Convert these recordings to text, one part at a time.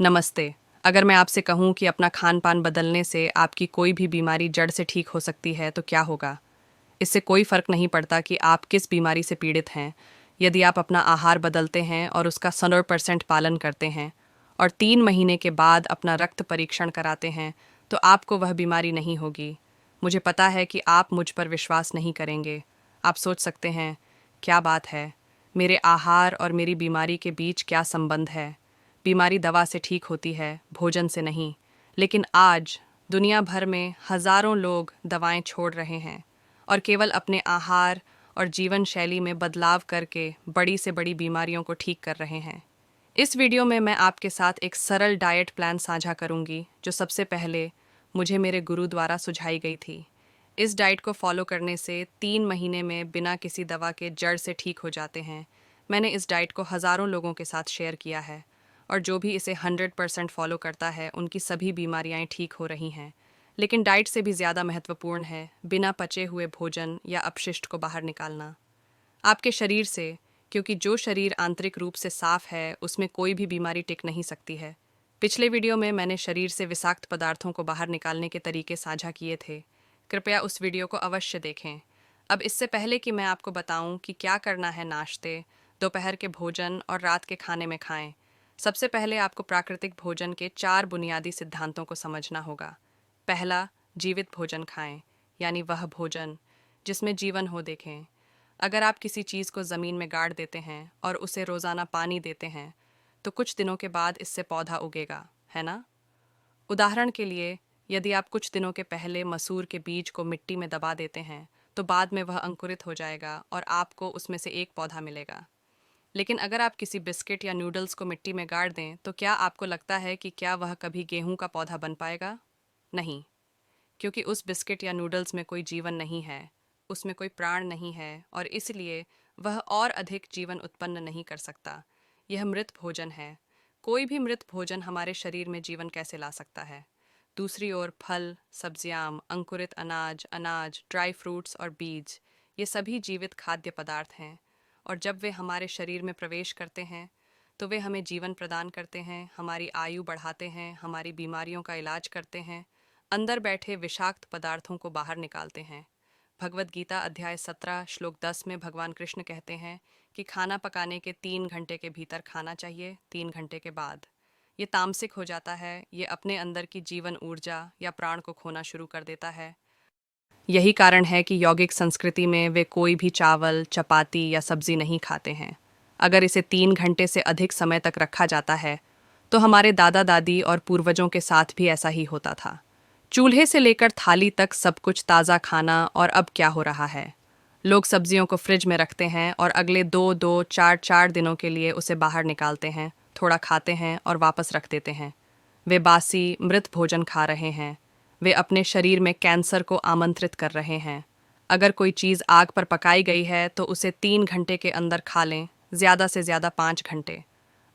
नमस्ते। अगर मैं आपसे कहूँ कि अपना खान-पान बदलने से आपकी कोई भी बीमारी जड़ से ठीक हो सकती है, तो क्या होगा? इससे कोई फ़र्क नहीं पड़ता कि आप किस बीमारी से पीड़ित हैं। यदि आप अपना आहार बदलते हैं और उसका 100% पालन करते हैं और 3 महीने के बाद अपना रक्त परीक्षण कराते हैं, तो आपको वह बीमारी नहीं होगी। मुझे पता है कि आप मुझ पर विश्वास नहीं करेंगे। आप सोच सकते हैं, क्या बात है? मेरे आहार और मेरी बीमारी के बीच क्या संबंध है? बीमारी दवा से ठीक होती है, भोजन से नहीं। लेकिन आज दुनिया भर में हजारों लोग दवाएं छोड़ रहे हैं और केवल अपने आहार और जीवन शैली में बदलाव करके बड़ी से बड़ी बीमारियों को ठीक कर रहे हैं। इस वीडियो में मैं आपके साथ एक सरल डाइट प्लान साझा करूंगी, जो सबसे पहले मुझे मेरे गुरु द्वारा सुझाई गई थी। इस डाइट को फॉलो करने से 3 महीने में बिना किसी दवा के जड़ से ठीक हो जाते हैं। मैंने इस डाइट को हज़ारों लोगों के साथ शेयर किया है और जो भी इसे 100% फॉलो करता है, उनकी सभी बीमारियां ठीक हो रही हैं। लेकिन डाइट से भी ज़्यादा महत्वपूर्ण है बिना पचे हुए भोजन या अपशिष्ट को बाहर निकालना आपके शरीर से, क्योंकि जो शरीर आंतरिक रूप से साफ है, उसमें कोई भी बीमारी टिक नहीं सकती है। पिछले वीडियो में मैंने शरीर से विषाक्त पदार्थों को बाहर निकालने के तरीके साझा किए थे। कृपया उस वीडियो को अवश्य देखें। अब इससे पहले कि मैं आपको बताऊं कि क्या करना है नाश्ते, दोपहर के भोजन और रात के खाने में खाएं, सबसे पहले आपको प्राकृतिक भोजन के 4 बुनियादी सिद्धांतों को समझना होगा। पहला, जीवित भोजन खाएं, यानी वह भोजन जिसमें जीवन हो। देखें, अगर आप किसी चीज़ को ज़मीन में गाड़ देते हैं और उसे रोज़ाना पानी देते हैं, तो कुछ दिनों के बाद इससे पौधा उगेगा, है ना? उदाहरण के लिए, यदि आप कुछ दिनों के पहले मसूर के बीज को मिट्टी में दबा देते हैं, तो बाद में वह अंकुरित हो जाएगा और आपको उसमें से एक पौधा मिलेगा। लेकिन अगर आप किसी बिस्किट या नूडल्स को मिट्टी में गाड़ दें, तो क्या आपको लगता है कि क्या वह कभी गेहूं का पौधा बन पाएगा? नहीं, क्योंकि उस बिस्किट या नूडल्स में कोई जीवन नहीं है, उसमें कोई प्राण नहीं है और इसलिए वह और अधिक जीवन उत्पन्न नहीं कर सकता। यह मृत भोजन है। कोई भी मृत भोजन हमारे शरीर में जीवन कैसे ला सकता है? दूसरी ओर फल, सब्जियां, अंकुरित अनाज, ड्राई फ्रूट्स और बीज, ये सभी जीवित खाद्य पदार्थ हैं और जब वे हमारे शरीर में प्रवेश करते हैं, तो वे हमें जीवन प्रदान करते हैं, हमारी आयु बढ़ाते हैं, हमारी बीमारियों का इलाज करते हैं, अंदर बैठे विषाक्त पदार्थों को बाहर निकालते हैं। भगवद गीता अध्याय 17 श्लोक 10 में भगवान कृष्ण कहते हैं कि खाना पकाने के 3 घंटे के भीतर खाना चाहिए, 3 घंटे के बाद ये तामसिक हो जाता है, ये अपने अंदर की जीवन ऊर्जा या प्राण को खोना शुरू कर देता है। यही कारण है कि यौगिक संस्कृति में वे कोई भी चावल, चपाती या सब्जी नहीं खाते हैं। अगर इसे 3 घंटे से अधिक समय तक रखा जाता है, तो हमारे दादा दादी और पूर्वजों के साथ भी ऐसा ही होता था। चूल्हे से लेकर थाली तक सब कुछ ताज़ा खाना। और अब क्या हो रहा है? लोग सब्जियों को फ्रिज में रखते हैं और अगले 2-2, 4-4 दिनों के लिए उसे बाहर निकालते हैं, थोड़ा खाते हैं और वापस रख देते हैं। वे बासी, मृत भोजन खा रहे हैं। वे अपने शरीर में कैंसर को आमंत्रित कर रहे हैं। अगर कोई चीज़ आग पर पकाई गई है, तो उसे 3 घंटे के अंदर खा लें, ज़्यादा से ज़्यादा 5 घंटे।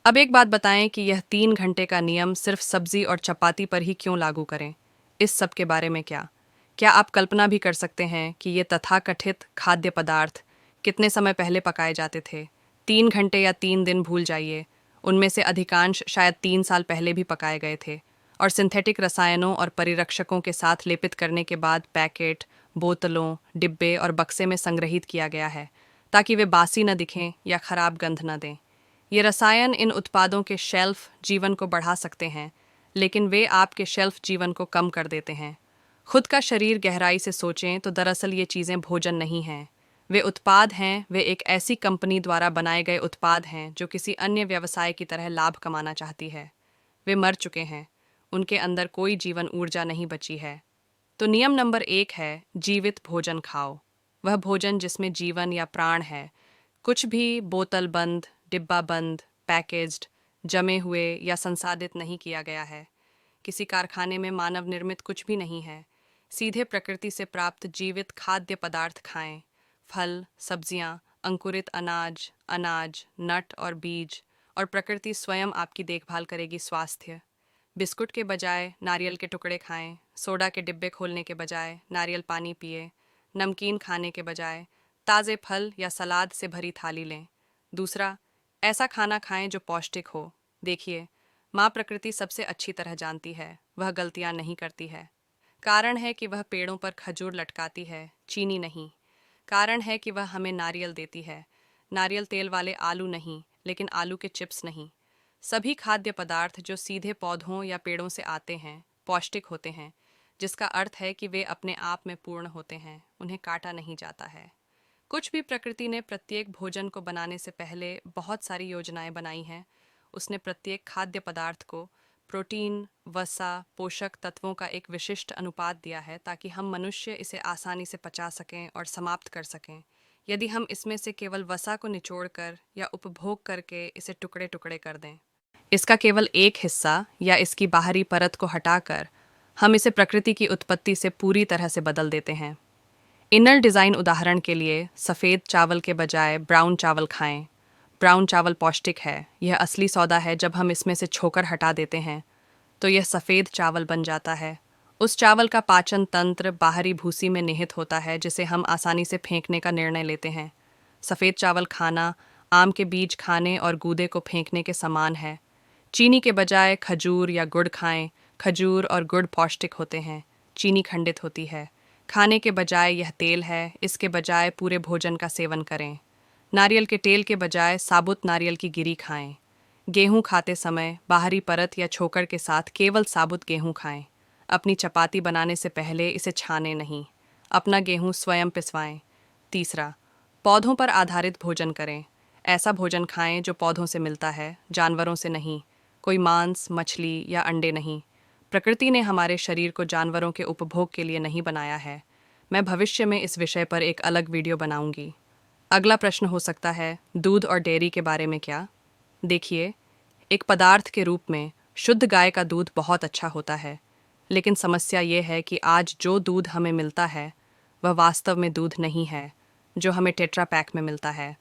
अब एक बात बताएं कि यह 3 घंटे का नियम सिर्फ सब्जी और चपाती पर ही क्यों लागू करें? इस सब के बारे में क्या आप कल्पना भी कर सकते हैं कि ये तथाकथित खाद्य पदार्थ कितने समय पहले पकाए जाते थे? 3 घंटे या 3 दिन भूल जाइए, उनमें से अधिकांश शायद 3 साल पहले भी पकाए गए थे और सिंथेटिक रसायनों और परिरक्षकों के साथ लेपित करने के बाद पैकेट, बोतलों, डिब्बे और बक्से में संग्रहित किया गया है, ताकि वे बासी न दिखें या खराब गंध न दें। ये रसायन इन उत्पादों के शेल्फ जीवन को बढ़ा सकते हैं, लेकिन वे आपके शेल्फ जीवन को कम कर देते हैं। खुद का शरीर गहराई से सोचें तो दरअसल ये चीज़ें भोजन नहीं हैं। वे उत्पाद हैं। वे एक ऐसी कंपनी द्वारा बनाए गए उत्पाद हैं जो किसी अन्य व्यवसाय की तरह लाभ कमाना चाहती है। वे मर चुके हैं। उनके अंदर कोई जीवन ऊर्जा नहीं बची है। तो नियम नंबर 1 है, जीवित भोजन खाओ। वह भोजन जिसमें जीवन या प्राण है। कुछ भी बोतल बंद, डिब्बा बंद, पैकेज्ड, जमे हुए या संसाधित नहीं किया गया है। किसी कारखाने में मानव निर्मित कुछ भी नहीं है। सीधे प्रकृति से प्राप्त जीवित खाद्य पदार्थ खाएं। फल, सब्जियां, अंकुरित अनाज, नट और बीज, और प्रकृति स्वयं आपकी देखभाल करेगी। स्वास्थ्य, बिस्कुट के बजाय नारियल के टुकड़े खाएं। सोडा के डिब्बे खोलने के बजाय नारियल पानी पिए। नमकीन खाने के बजाय ताज़े फल या सलाद से भरी थाली लें। दूसरा, ऐसा खाना खाएं जो पौष्टिक हो। देखिए, माँ प्रकृति सबसे अच्छी तरह जानती है, वह गलतियाँ नहीं करती है। कारण है कि वह पेड़ों पर खजूर लटकाती है, चीनी नहीं। कारण है कि वह हमें नारियल देती है, नारियल तेल वाले आलू नहीं, लेकिन आलू के चिप्स नहीं। सभी खाद्य पदार्थ जो सीधे पौधों या पेड़ों से आते हैं पौष्टिक होते हैं, जिसका अर्थ है कि वे अपने आप में पूर्ण होते हैं, उन्हें काटा नहीं जाता है। कुछ भी प्रकृति ने प्रत्येक भोजन को बनाने से पहले बहुत सारी योजनाएं बनाई हैं। उसने प्रत्येक खाद्य पदार्थ को प्रोटीन, वसा, पोषक तत्वों का एक विशिष्ट अनुपात दिया है ताकि हम मनुष्य इसे आसानी से पचा सकें और समाप्त कर सकें। यदि हम इसमें से केवल वसा को निचोड़कर या उपभोग करके इसे टुकड़े टुकड़े कर दें, इसका केवल एक हिस्सा या इसकी बाहरी परत को हटाकर हम इसे प्रकृति की उत्पत्ति से पूरी तरह से बदल देते हैं। इनर डिज़ाइन उदाहरण के लिए सफ़ेद चावल के बजाय ब्राउन चावल खाएं। ब्राउन चावल पौष्टिक है, यह असली सौदा है। जब हम इसमें से छोकर हटा देते हैं तो यह सफ़ेद चावल बन जाता है। उस चावल का पाचन तंत्र बाहरी भूसी में निहित होता है जिसे हम आसानी से फेंकने का निर्णय लेते हैं। सफ़ेद चावल खाना आम के बीज खाने और गूदे को फेंकने के समान है। चीनी के बजाय खजूर या गुड़ खाएं। खजूर और गुड़ पौष्टिक होते हैं, चीनी खंडित होती है। खाने के बजाय यह तेल है, इसके बजाय पूरे भोजन का सेवन करें। नारियल के तेल के बजाय साबुत नारियल की गिरी खाएं। गेहूं खाते समय बाहरी परत या छोकर के साथ केवल साबुत गेहूं खाएं। अपनी चपाती बनाने से पहले इसे छानें नहीं। अपना गेहूं स्वयं पिसवाएं। तीसरा, पौधों पर आधारित भोजन करें। ऐसा भोजन खाएं जो पौधों से मिलता है, जानवरों से नहीं। कोई मांस, मछली या अंडे नहीं। प्रकृति ने हमारे शरीर को जानवरों के उपभोग के लिए नहीं बनाया है। मैं भविष्य में इस विषय पर एक अलग वीडियो बनाऊंगी। अगला प्रश्न हो सकता है, दूध और डेयरी के बारे में क्या? देखिए, एक पदार्थ के रूप में शुद्ध गाय का दूध बहुत अच्छा होता है, लेकिन समस्या ये है कि आज जो दूध हमें मिलता है वह वास्तव में दूध नहीं है जो हमें टेट्रा पैक में मिलता है।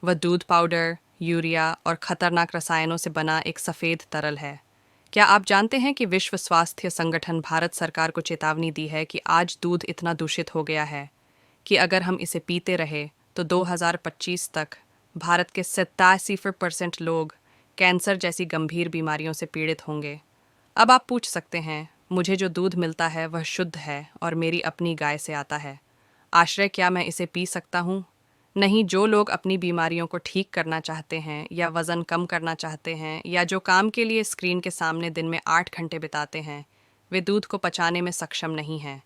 वह दूध पाउडर, यूरिया और खतरनाक रसायनों से बना एक सफ़ेद तरल है। क्या आप जानते हैं कि विश्व स्वास्थ्य संगठन भारत सरकार को चेतावनी दी है कि आज दूध इतना दूषित हो गया है कि अगर हम इसे पीते रहे तो 2025 तक भारत के 87% लोग कैंसर जैसी गंभीर बीमारियों से पीड़ित होंगे। अब आप पूछ सकते हैं, मुझे जो दूध मिलता है वह शुद्ध है और मेरी अपनी गाय से आता है। आश्रय, क्या मैं इसे पी सकता हूँ? नहीं। जो लोग अपनी बीमारियों को ठीक करना चाहते हैं या वज़न कम करना चाहते हैं या जो काम के लिए स्क्रीन के सामने दिन में 8 घंटे बिताते हैं, वे दूध को पचाने में सक्षम नहीं हैं।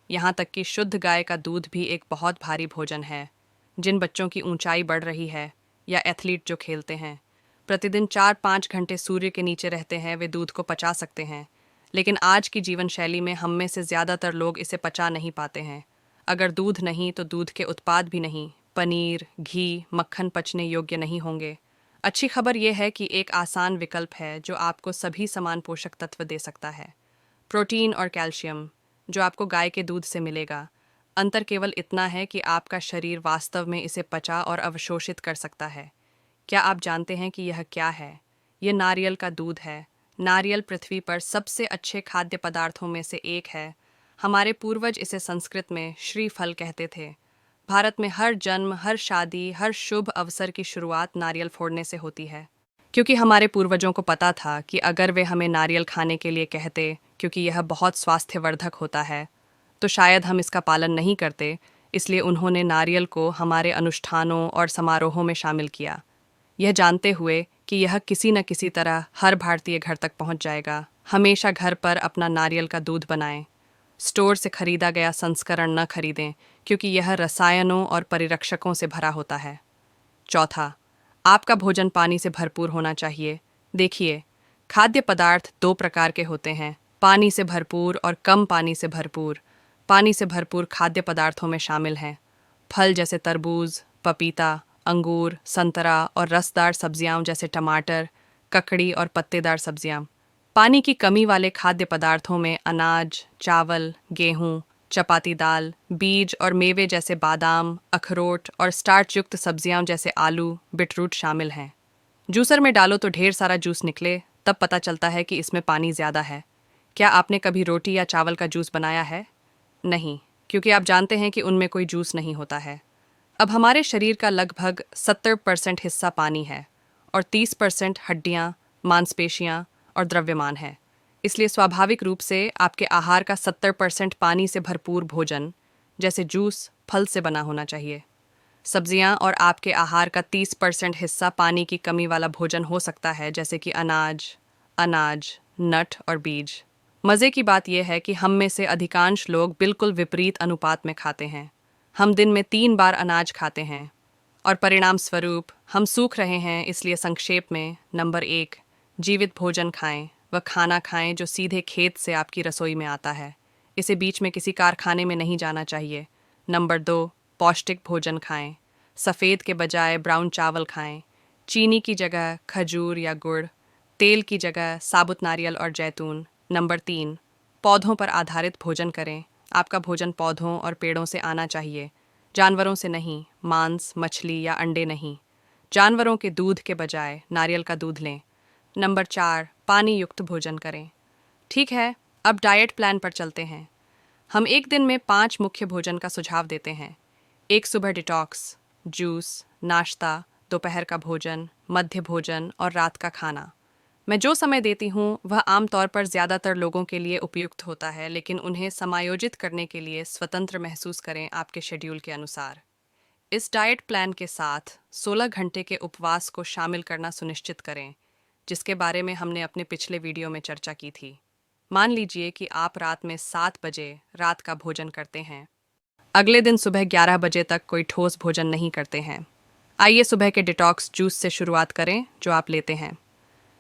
यहाँ तक कि शुद्ध गाय का दूध भी एक बहुत भारी भोजन है। जिन बच्चों की ऊंचाई बढ़ रही है या एथलीट जो खेलते हैं, प्रतिदिन 4-5 घंटे सूर्य के नीचे रहते हैं, वे दूध को पचा सकते हैं। लेकिन आज की जीवन शैली में हम में से ज़्यादातर लोग इसे पचा नहीं पाते हैं। अगर दूध नहीं तो दूध के उत्पाद भी नहीं। पनीर, घी, मक्खन पचने योग्य नहीं होंगे। अच्छी खबर यह है कि एक आसान विकल्प है जो आपको सभी समान पोषक तत्व दे सकता है। प्रोटीन और कैल्शियम जो आपको गाय के दूध से मिलेगा। अंतर केवल इतना है कि आपका शरीर वास्तव में इसे पचा और अवशोषित कर सकता है। क्या आप जानते हैं कि यह क्या है? यह नारियल का दूध है। नारियल पृथ्वी पर सबसे अच्छे खाद्य पदार्थों में से एक है। हमारे पूर्वज इसे संस्कृत में श्रीफल कहते थे। भारत में हर जन्म, हर शादी, हर शुभ अवसर की शुरुआत नारियल फोड़ने से होती है, क्योंकि हमारे पूर्वजों को पता था कि अगर वे हमें नारियल खाने के लिए कहते, क्योंकि यह बहुत स्वास्थ्यवर्धक होता है, तो शायद हम इसका पालन नहीं करते। इसलिए उन्होंने नारियल को हमारे अनुष्ठानों और समारोहों में शामिल किया, यह जानते हुए कि यह किसी न किसी तरह हर भारतीय घर तक पहुंच जाएगा। हमेशा घर पर अपना नारियल का दूध बनाएं। स्टोर से खरीदा गया संस्करण न खरीदें, क्योंकि यह रसायनों और परिरक्षकों से भरा होता है। चौथा, आपका भोजन पानी से भरपूर होना चाहिए। देखिए, खाद्य पदार्थ 2 प्रकार के होते हैं, पानी से भरपूर और कम पानी से भरपूर। पानी से भरपूर खाद्य पदार्थों में शामिल हैं फल जैसे तरबूज, पपीता, अंगूर, संतरा और रसदार सब्जियां जैसे टमाटर, ककड़ी और पत्तेदार सब्जियां। पानी की कमी वाले खाद्य पदार्थों में अनाज, चावल, गेहूं, चपाती दाल, बीज और मेवे जैसे बादाम, अखरोट और स्टार्च युक्त सब्जियां जैसे आलू, बीटरूट शामिल हैं। जूसर में डालो तो ढेर सारा जूस निकले, तब पता चलता है कि इसमें पानी ज़्यादा है। क्या आपने कभी रोटी या चावल का जूस बनाया है? नहीं, क्योंकि आप जानते हैं कि उनमें कोई जूस नहीं होता है। अब हमारे शरीर का लगभग 70% हिस्सा पानी है और 30% हड्डियाँ, मांसपेशियाँ और द्रव्यमान है। इसलिए स्वाभाविक रूप से आपके आहार का 70% पानी से भरपूर भोजन, जैसे जूस, फल से बना होना चाहिए। सब्जियां और आपके आहार का 30% हिस्सा पानी की कमी वाला भोजन हो सकता है, जैसे कि अनाज, नट और बीज। मज़े की बात यह है कि हम में से अधिकांश लोग बिल्कुल विपरीत अनुपात में खाते हैं। हम दिन में 3 बार अनाज खाते हैं और परिणाम स्वरूप हम सूख रहे हैं। इसलिए संक्षेप में, नंबर 1, जीवित भोजन खाएं। वह खाना खाएं जो सीधे खेत से आपकी रसोई में आता है। इसे बीच में किसी कारखाने में नहीं जाना चाहिए। नंबर 2, पौष्टिक भोजन खाएं। सफ़ेद के बजाय ब्राउन चावल खाएं। चीनी की जगह खजूर या गुड़, तेल की जगह साबुत नारियल और जैतून। नंबर 3, पौधों पर आधारित भोजन करें। आपका भोजन पौधों और पेड़ों से आना चाहिए, जानवरों से नहीं। मांस, मछली या अंडे नहीं। जानवरों के दूध के बजाय नारियल का दूध लें। नंबर 4, पानी युक्त भोजन करें। ठीक है, अब डाइट प्लान पर चलते हैं। हम एक दिन में 5 मुख्य भोजन का सुझाव देते हैं। एक सुबह डिटॉक्स, जूस, नाश्ता, दोपहर का भोजन, मध्य भोजन और रात का खाना। मैं जो समय देती हूँ वह आमतौर पर ज़्यादातर लोगों के लिए उपयुक्त होता है, लेकिन उन्हें समायोजित करने के लिए स्वतंत्र महसूस करें आपके शेड्यूल के अनुसार। इस डाइट प्लान के साथ 16 घंटे के उपवास को शामिल करना सुनिश्चित करें, जिसके बारे में हमने अपने पिछले वीडियो में चर्चा की थी। मान लीजिए कि आप रात में 7 बजे रात का भोजन करते हैं। अगले दिन सुबह 11 बजे तक कोई ठोस भोजन नहीं करते हैं। आइए सुबह के डिटॉक्स जूस से शुरुआत करें जो आप लेते हैं।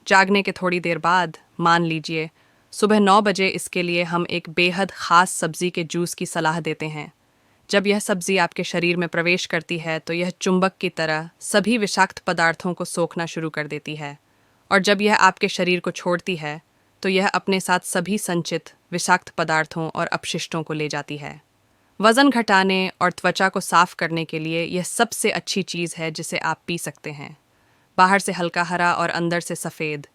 जागने के थोड़ी देर बाद, मान लीजिए सुबह 9 बजे, इसके लिए हम एक बेहद ख़ास सब्ज़ी के जूस की सलाह देते हैं। जब यह सब्ज़ी आपके शरीर में प्रवेश करती है तो यह चुंबक की तरह सभी विषाक्त पदार्थों को सोखना शुरू कर देती है, और जब यह आपके शरीर को छोड़ती है तो यह अपने साथ सभी संचित विषाक्त पदार्थों और अपशिष्टों को ले जाती है। वज़न घटाने और त्वचा को साफ करने के लिए यह सबसे अच्छी चीज़ है जिसे आप पी सकते हैं। बाहर से हल्का हरा और अंदर से सफ़ेद।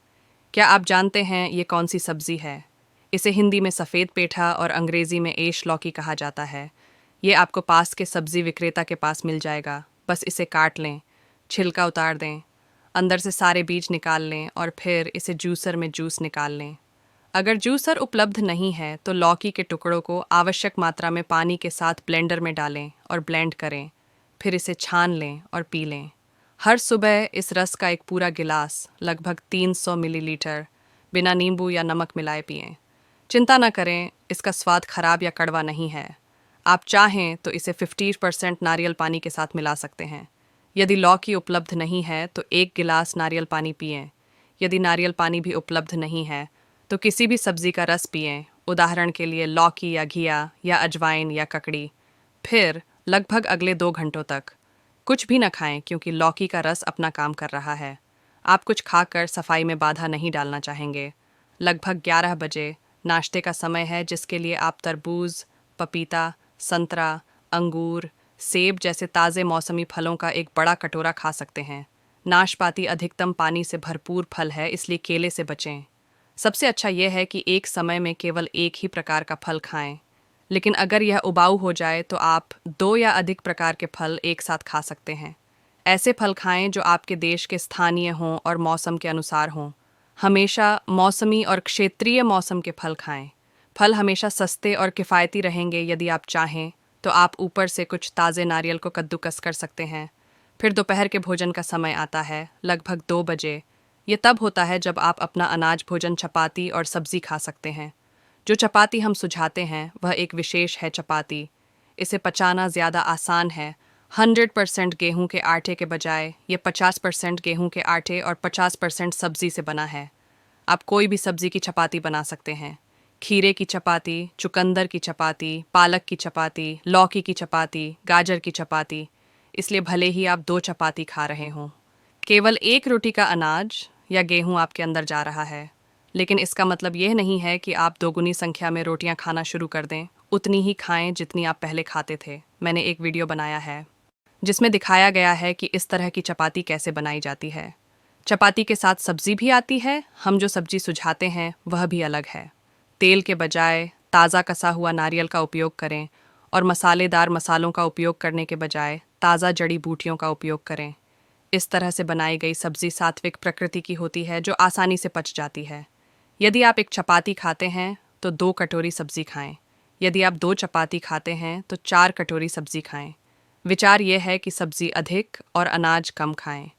क्या आप जानते हैं ये कौन सी सब्ज़ी है? इसे हिंदी में सफ़ेद पेठा और अंग्रेज़ी में एश लौकी कहा जाता है। ये आपको पास के सब्ज़ी विक्रेता के पास मिल जाएगा। बस इसे काट लें, छिलका उतार दें, अंदर से सारे बीज निकाल लें और फिर इसे जूसर में जूस निकाल लें। अगर जूसर उपलब्ध नहीं है तो लौकी के टुकड़ों को आवश्यक मात्रा में पानी के साथ ब्लेंडर में डालें और ब्लेंड करें। फिर इसे छान लें और पी लें। हर सुबह इस रस का एक पूरा गिलास, लगभग 300 मिलीलीटर, बिना नींबू या नमक मिलाए पिएं। चिंता न करें, इसका स्वाद खराब या कड़वा नहीं है। आप चाहें तो इसे 50% नारियल पानी के साथ मिला सकते हैं। यदि लौकी उपलब्ध नहीं है तो 1 गिलास नारियल पानी पिएं। यदि नारियल पानी भी उपलब्ध नहीं है तो किसी भी सब्ज़ी का रस पिएं, उदाहरण के लिए लौकी या घिया या अजवाइन या ककड़ी। फिर लगभग अगले 2 घंटों तक कुछ भी न खाएं, क्योंकि लौकी का रस अपना काम कर रहा है। आप कुछ खाकर सफाई में बाधा नहीं डालना चाहेंगे। लगभग 11 बजे नाश्ते का समय है, जिसके लिए आप तरबूज, पपीता, संतरा, अंगूर, सेब जैसे ताज़े मौसमी फलों का एक बड़ा कटोरा खा सकते हैं। नाशपाती अधिकतम पानी से भरपूर फल है, इसलिए केले से बचें। सबसे अच्छा यह है कि एक समय में केवल एक ही प्रकार का फल खाएं, लेकिन अगर यह उबाऊ हो जाए तो आप 2 या अधिक प्रकार के फल एक साथ खा सकते हैं। ऐसे फल खाएं जो आपके देश के स्थानीय हों और मौसम के अनुसार हों। हमेशा मौसमी और क्षेत्रीय मौसम के फल खाएं। फल हमेशा सस्ते और किफ़ायती रहेंगे। यदि आप चाहें तो आप ऊपर से कुछ ताज़े नारियल को कद्दूकस कर सकते हैं। फिर दोपहर के भोजन का समय आता है, लगभग 2 बजे। ये तब होता है जब आप अपना अनाज भोजन चपाती और सब्ज़ी खा सकते हैं। जो चपाती हम सुझाते हैं वह एक विशेष है चपाती। इसे पचाना ज़्यादा आसान है। 100% गेहूं के आटे के बजाय ये 50% गेहूं के आटे और 50% सब्ज़ी से बना है। आप कोई भी सब्ज़ी की चपाती बना सकते हैं। खीरे की चपाती, चुकंदर की चपाती, पालक की चपाती, लौकी की चपाती, गाजर की चपाती। इसलिए भले ही आप 2 चपाती खा रहे हों, केवल 1 रोटी का अनाज या गेहूं आपके अंदर जा रहा है। लेकिन इसका मतलब यह नहीं है कि आप दोगुनी संख्या में रोटियां खाना शुरू कर दें। उतनी ही खाएं जितनी आप पहले खाते थे। मैंने एक वीडियो बनाया है जिसमें दिखाया गया है कि इस तरह की चपाती कैसे बनाई जाती है। चपाती के साथ सब्ज़ी भी आती है। हम जो सब्ज़ी सुझाते हैं वह भी अलग है। तेल के बजाय ताज़ा कसा हुआ नारियल का उपयोग करें और मसालेदार मसालों का उपयोग करने के बजाय ताज़ा जड़ी बूटियों का उपयोग करें। इस तरह से बनाई गई सब्ज़ी सात्विक प्रकृति की होती है, जो आसानी से पच जाती है। यदि आप एक चपाती खाते हैं तो 2 कटोरी सब्जी खाएं। यदि आप 2 चपाती खाते हैं तो 4 कटोरी सब्जी खाएं। विचार यह है कि सब्जी अधिक और अनाज कम खाएं।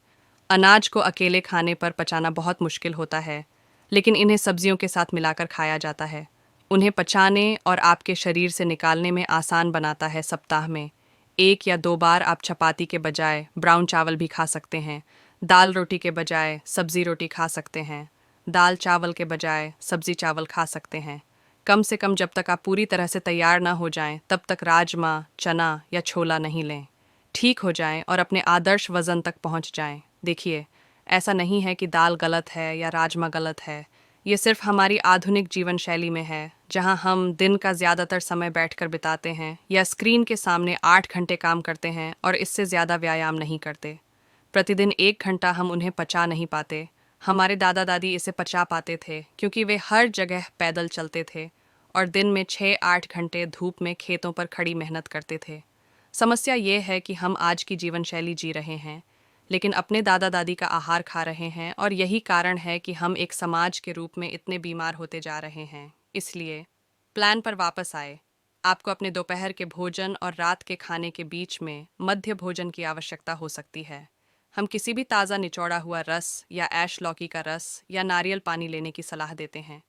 अनाज को अकेले खाने पर पचाना बहुत मुश्किल होता है, लेकिन इन्हें सब्जियों के साथ मिलाकर खाया जाता है। उन्हें पचाने और आपके शरीर से निकालने में आसान बनाता है। सप्ताह में 1 या 2 बार आप चपाती के बजाय ब्राउन चावल भी खा सकते हैं। दाल रोटी के बजाय सब्जी रोटी खा सकते हैं। दाल चावल के बजाय सब्जी चावल खा सकते हैं। कम से कम जब तक आप पूरी तरह से तैयार ना हो जाएं, तब तक राजमा, चना या छोला नहीं लें। ठीक हो जाएं और अपने आदर्श वज़न तक पहुंच जाएं। देखिए, ऐसा नहीं है कि दाल गलत है या राजमा गलत है। ये सिर्फ हमारी आधुनिक जीवन शैली में है, जहां हम दिन का ज़्यादातर समय बैठकर बिताते हैं या स्क्रीन के सामने 8 घंटे काम करते हैं और इससे ज़्यादा व्यायाम नहीं करते। प्रतिदिन 1 घंटा हम उन्हें पचा नहीं पाते। हमारे दादा दादी इसे पचा पाते थे क्योंकि वे हर जगह पैदल चलते थे और दिन में 6-8 घंटे धूप में खेतों पर खड़ी मेहनत करते थे। समस्या ये है कि हम आज की जीवन शैली जी रहे हैं, लेकिन अपने दादा दादी का आहार खा रहे हैं, और यही कारण है कि हम एक समाज के रूप में इतने बीमार होते जा रहे हैं। इसलिए प्लान पर वापस आए। आपको अपने दोपहर के भोजन और रात के खाने के बीच में मध्य भोजन की आवश्यकता हो सकती है। हम किसी भी ताज़ा निचोड़ा हुआ रस या ऐश लौकी का रस या नारियल पानी लेने की सलाह देते हैं।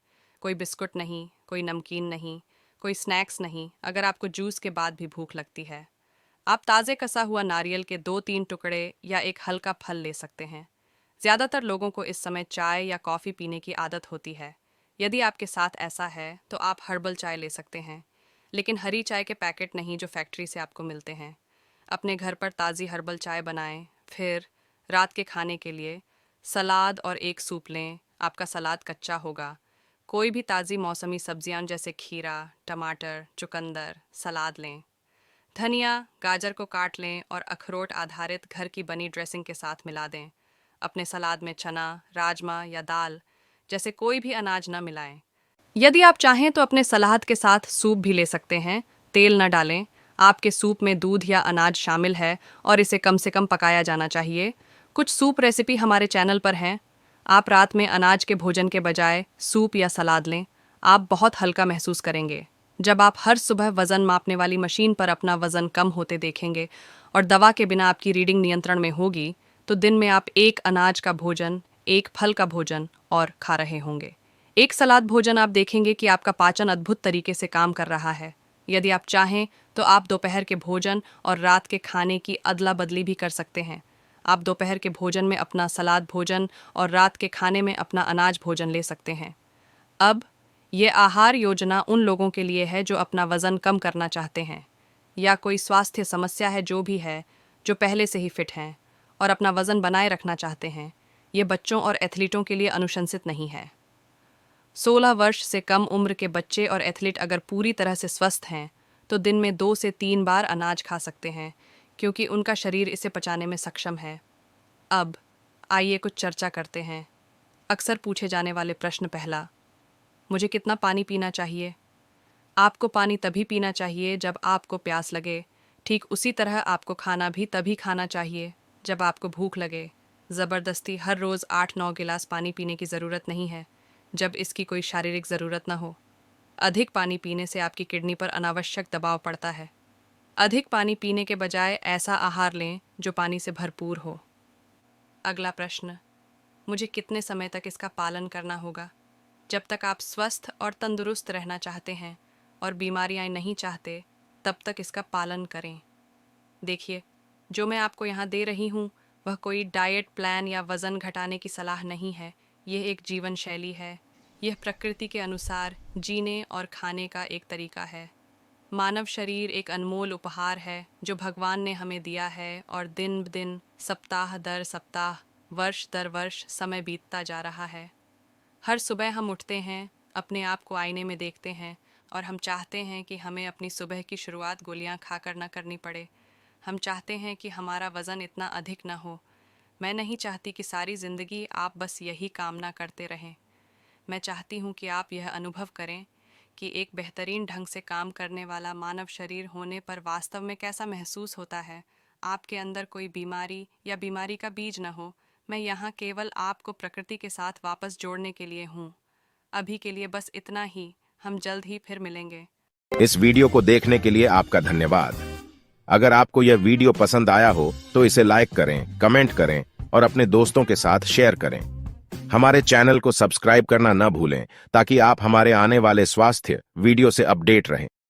कोई बिस्कुट नहीं, कोई नमकीन नहीं, कोई स्नैक्स नहीं, अगर आपको जूस के बाद भी भूख लगती है। आप ताज़े कसा हुआ नारियल के 2-3 टुकड़े या एक हल्का फल ले सकते हैं। ज़्यादातर लोगों को इस समय चाय या कॉफ़ी पीने की आदत होती है। यदि आपके साथ ऐसा है तो आप हर्बल चाय ले सकते हैं, लेकिन हरी चाय के पैकेट नहीं जो फैक्ट्री से आपको मिलते हैं। अपने घर पर ताज़ी हर्बल चाय बनाएं। फिर रात के खाने के लिए सलाद और एक सूप लें। आपका सलाद कच्चा होगा। कोई भी ताज़ी मौसमी सब्जियां जैसे खीरा, टमाटर, चुकंदर सलाद लें। धनिया, गाजर को काट लें और अखरोट आधारित घर की बनी ड्रेसिंग के साथ मिला दें। अपने सलाद में चना, राजमा या दाल जैसे कोई भी अनाज न मिलाएं। यदि आप चाहें तो अपने सलाद के साथ सूप भी ले सकते हैं। तेल न डालें। आपके सूप में दूध या अनाज शामिल है और इसे कम से कम पकाया जाना चाहिए। कुछ सूप रेसिपी हमारे चैनल पर हैं। आप रात में अनाज के भोजन के बजाय सूप या सलाद लें। आप बहुत हल्का महसूस करेंगे। जब आप हर सुबह वज़न मापने वाली मशीन पर अपना वज़न कम होते देखेंगे और दवा के बिना आपकी रीडिंग नियंत्रण में होगी, तो दिन में आप एक अनाज का भोजन, एक फल का भोजन और खा रहे होंगे। एक सलाद भोजन आप देखेंगे कि आपका पाचन अद्भुत तरीके से काम कर रहा है। यदि आप चाहें तो आप दोपहर के भोजन और रात के खाने की अदला बदली भी कर सकते हैं। आप दोपहर के भोजन में अपना सलाद भोजन और रात के खाने में अपना अनाज भोजन ले सकते हैं। अब ये आहार योजना उन लोगों के लिए है जो अपना वज़न कम करना चाहते हैं, या कोई स्वास्थ्य समस्या है जो भी है, जो पहले से ही फिट हैं और अपना वज़न बनाए रखना चाहते हैं। ये बच्चों और एथलीटों के लिए अनुशंसित नहीं है। 16 वर्ष से कम उम्र के बच्चे और एथलीट अगर पूरी तरह से स्वस्थ हैं तो दिन में 2 से 3 बार अनाज खा सकते हैं, क्योंकि उनका शरीर इसे पचाने में सक्षम है। अब आइए कुछ चर्चा करते हैं। अक्सर पूछे जाने वाले प्रश्न। पहला, मुझे कितना पानी पीना चाहिए? आपको पानी तभी पीना चाहिए जब आपको प्यास लगे। ठीक उसी तरह आपको खाना भी तभी खाना चाहिए जब आपको भूख लगे। ज़बरदस्ती हर रोज़ 8-9 गिलास पानी पीने की ज़रूरत नहीं है जब इसकी कोई शारीरिक ज़रूरत न हो। अधिक पानी पीने से आपकी किडनी पर अनावश्यक दबाव पड़ता है। अधिक पानी पीने के बजाय ऐसा आहार लें जो पानी से भरपूर हो। अगला प्रश्न, मुझे कितने समय तक इसका पालन करना होगा? जब तक आप स्वस्थ और तंदुरुस्त रहना चाहते हैं और बीमारियां नहीं चाहते, तब तक इसका पालन करें। देखिए, जो मैं आपको यहाँ दे रही हूँ वह कोई डाइट प्लान या वज़न घटाने की सलाह नहीं है। यह एक जीवन शैली है। यह प्रकृति के अनुसार जीने और खाने का एक तरीका है। मानव शरीर एक अनमोल उपहार है जो भगवान ने हमें दिया है, और दिन ब दिन, सप्ताह दर सप्ताह, वर्ष दर वर्ष समय बीतता जा रहा है। हर सुबह हम उठते हैं, अपने आप को आईने में देखते हैं और हम चाहते हैं कि हमें अपनी सुबह की शुरुआत गोलियां खाकर न करनी पड़े। हम चाहते हैं कि हमारा वज़न इतना अधिक न हो। मैं नहीं चाहती कि सारी ज़िंदगी आप बस यही कामना करते रहें। मैं चाहती हूँ कि आप यह अनुभव करें कि एक बेहतरीन ढंग से काम करने वाला मानव शरीर होने पर वास्तव में कैसा महसूस होता है। आपके अंदर कोई बीमारी या बीमारी का बीज न हो। मैं यहाँ केवल आपको प्रकृति के साथ वापस जोड़ने के लिए हूँ। अभी के लिए बस इतना ही। हम जल्द ही फिर मिलेंगे। इस वीडियो को देखने के लिए आपका धन्यवाद। अगर आपको यह वीडियो पसंद आया हो तो इसे लाइक करें, कमेंट करें और अपने दोस्तों के साथ शेयर करें। हमारे चैनल को सब्सक्राइब करना न भूलें ताकि आप हमारे आने वाले स्वास्थ्य वीडियो से अपडेट रहें।